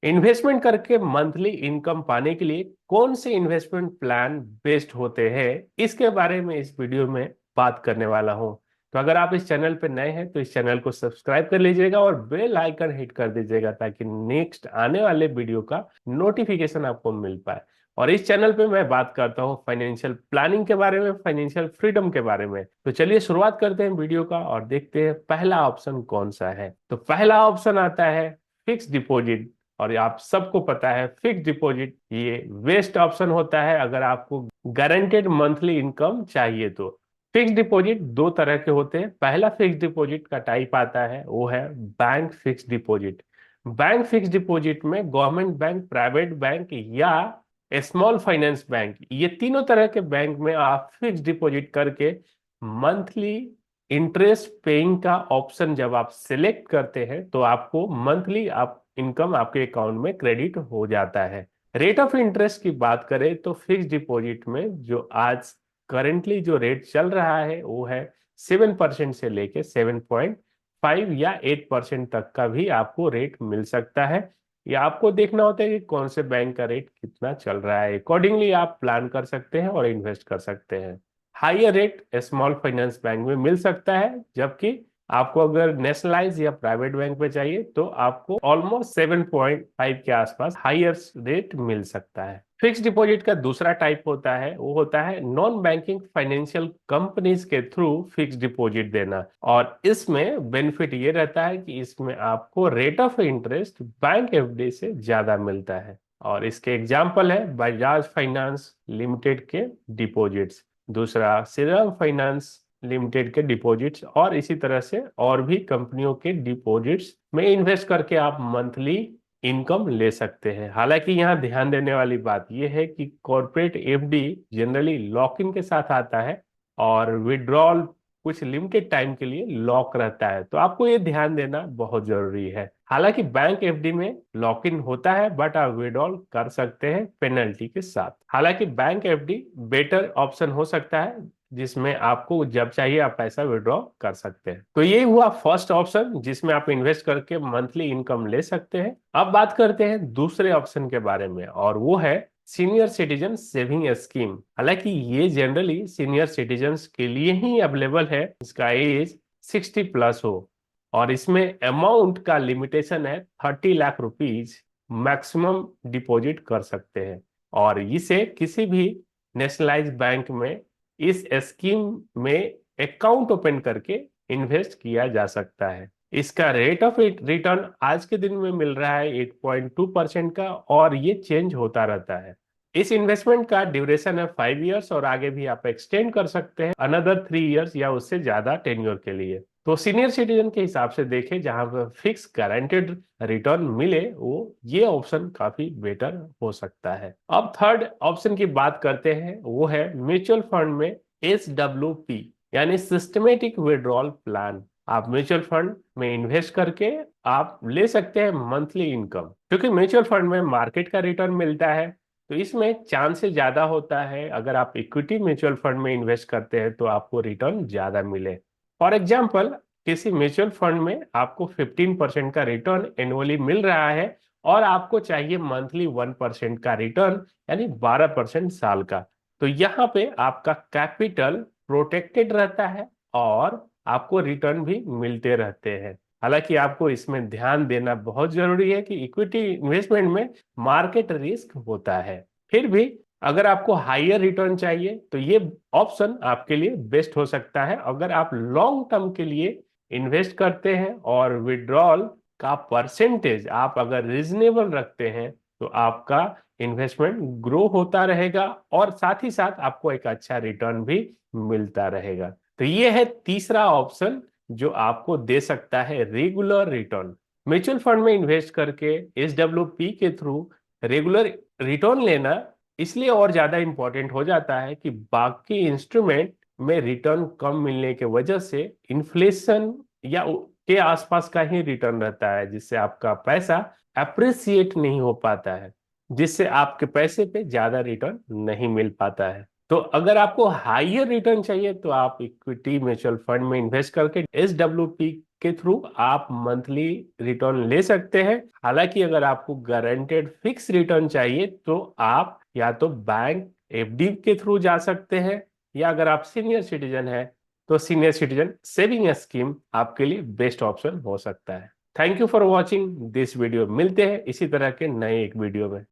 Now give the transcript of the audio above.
Investment करके monthly income पाने के लिए कौन से इन्वेस्टमेंट प्लान बेस्ट होते हैं, इसके बारे में इस वीडियो में बात करने वाला हूं। तो अगर आप इस चैनल पर नए हैं तो इस चैनल को सब्सक्राइब कर लीजिएगा और बेल आइकन हिट कर दीजिएगा ताकि नेक्स्ट आने वाले वीडियो का नोटिफिकेशन आपको मिल पाए। और इस चैनल पे मैं बात करता हूँ फाइनेंशियल प्लानिंग के बारे में, फाइनेंशियल फ्रीडम के बारे में। तो चलिए शुरुआत करते हैं वीडियो का और देखते हैं पहला ऑप्शन कौन सा है। तो पहला ऑप्शन आता है फिक्स डिपॉजिट। और ये आप सबको पता है फिक्स डिपॉजिट ये बेस्ट ऑप्शन होता है अगर आपको गारंटेड मंथली इनकम चाहिए। तो फिक्स डिपॉजिट दो तरह के होते हैं। पहला फिक्स डिपॉजिट का टाइप आता है वो है bank fix deposit. Bank fix deposit में गवर्नमेंट बैंक, प्राइवेट बैंक या स्मॉल फाइनेंस बैंक, ये तीनों तरह के बैंक में आप फिक्स डिपॉजिट करके मंथली इंटरेस्ट पेइंग का ऑप्शन जब आप सिलेक्ट करते हैं तो आपको मंथली आप इनकम आपके अकाउंट में क्रेडिट हो जाता है। रेट ऑफ इंटरेस्ट की बात करें तो फिक्स डिपॉजिट में जो आज करेंटली जो रेट चल रहा है वो है 7% से लेके 7.5 या 8% तक का भी आपको रेट मिल सकता है। या आपको देखना होता है कि कौन से बैंक का रेट कितना चल रहा है, अकॉर्डिंगली आप प्लान कर सकते हैं और इन्वेस्ट कर सकते हैं। Higher rate small finance bank में मिल सकता है, जबकि आपको अगर नेशनलाइज या प्राइवेट बैंक में चाहिए तो आपको ऑलमोस्ट 7.5 के आसपास हायर रेट मिल सकता है। फिक्स डिपॉजिट का दूसरा टाइप होता है वो होता है नॉन बैंकिंग फाइनेंशियल कंपनीज के थ्रू फिक्स डिपॉजिट देना। और इसमें बेनिफिट ये रहता है कि इसमें आपको rate of interest bank FD से ज्यादा मिलता है। और इसके एग्जाम्पल है बजाज फाइनेंस लिमिटेड के डिपॉजिट्स, दूसरा श्रीराम फाइनेंस लिमिटेड के डिपॉजिट्स, और इसी तरह से और भी कंपनियों के डिपॉजिट्स में इन्वेस्ट करके आप मंथली इनकम ले सकते हैं। हालांकि यहाँ ध्यान देने वाली बात यह है कि corporate FD generally lock in के साथ आता है और विड्रॉल कुछ लिमिटेड टाइम के लिए लॉक रहता है, तो आपको ये ध्यान देना बहुत जरूरी है। हालांकि बैंक एफडी में लॉक इन होता है बट आप विड्रॉल कर सकते हैं पेनल्टी के साथ। हालांकि बैंक एफडी बेटर ऑप्शन हो सकता है जिसमें आपको जब चाहिए आप पैसा विड्रॉ कर सकते हैं। तो ये हुआ फर्स्ट ऑप्शन जिसमें आप इन्वेस्ट करके मंथली इनकम ले सकते हैं। अब बात करते हैं दूसरे ऑप्शन के बारे में और वो है सीनियर सिटीजन सेविंग स्कीम। हालांकि ये जनरली सीनियर सिटीजन्स के लिए ही अवेलेबल है जिसका एज 60+ हो, और इसमें अमाउंट का लिमिटेशन है 30 लाख रुपीज मैक्सिमम डिपॉजिट कर सकते हैं। और इसे किसी भी नेशनलाइज बैंक में इस स्कीम में अकाउंट ओपन करके इन्वेस्ट किया जा सकता है। इसका रेट ऑफ रिटर्न आज के दिन में मिल रहा है 8.2% का, और ये चेंज होता रहता है। इस इन्वेस्टमेंट का ड्यूरेशन है 5 इयर्स और आगे भी आप एक्सटेंड कर सकते हैं अनदर 3 इयर्स या उससे ज्यादा टेन्योर के लिए। तो सीनियर सिटीजन के हिसाब से देखें जहां पर फिक्स गारंटेड रिटर्न मिले वो ये ऑप्शन काफी बेटर हो सकता है। अब थर्ड ऑप्शन की बात करते हैं वो है म्यूचुअल फंड में SWP यानी सिस्टमेटिक विड्रॉल प्लान। आप म्यूचुअल फंड में इन्वेस्ट करके आप ले सकते हैं मंथली इनकम। क्योंकि म्यूचुअल फंड में मार्केट का रिटर्न मिलता है तो इसमें चांसेस ज्यादा होता है अगर आप इक्विटी म्यूचुअल फंड में इन्वेस्ट करते हैं तो आपको रिटर्न ज्यादा मिले। फॉर एग्जाम्पल किसी म्यूचुअल फंड में आपको 15% का रिटर्न एनुअली मिल रहा है और आपको चाहिए मंथली 1% का रिटर्न यानी 12% साल का। तो यहाँ पे आपका कैपिटल प्रोटेक्टेड रहता है और आपको रिटर्न भी मिलते रहते हैं। हालांकि आपको इसमें ध्यान देना बहुत जरूरी है कि इक्विटी इन्वेस्टमेंट में मार्केट रिस्क होता है। फिर भी अगर आपको हायर रिटर्न चाहिए तो ये ऑप्शन आपके लिए बेस्ट हो सकता है अगर आप लॉन्ग टर्म के लिए इन्वेस्ट करते हैं और विड्रॉल का परसेंटेज आप अगर रीजनेबल रखते हैं तो आपका इन्वेस्टमेंट ग्रो होता रहेगा और साथ ही साथ आपको एक अच्छा रिटर्न भी मिलता रहेगा। तो ये है तीसरा ऑप्शन जो आपको दे सकता है रेगुलर रिटर्न। म्यूचुअल फंड में इन्वेस्ट करके SWP के थ्रू रेगुलर रिटर्न लेना इसलिए और ज्यादा इंपॉर्टेंट हो जाता है कि बाकी इंस्ट्रूमेंट में रिटर्न कम मिलने के वजह से इन्फ्लेशन या के आसपास का ही रिटर्न रहता है, जिससे आपका पैसा अप्रिसिएट नहीं हो पाता है, जिससे आपके पैसे पे ज्यादा रिटर्न नहीं मिल पाता है। तो अगर आपको हायर रिटर्न चाहिए तो आप इक्विटी म्यूचुअल फंड में इन्वेस्ट करके SWP के थ्रू आप मंथली रिटर्न ले सकते हैं। हालांकि अगर आपको गारंटेड फिक्स रिटर्न चाहिए तो आप या तो बैंक एफडी के थ्रू जा सकते हैं, या अगर आप सीनियर सिटीजन हैं तो सीनियर सिटीजन सेविंग स्कीम आपके लिए बेस्ट ऑप्शन हो सकता है। Thank you for watching this video. मिलते हैं इसी तरह के नए एक वीडियो में।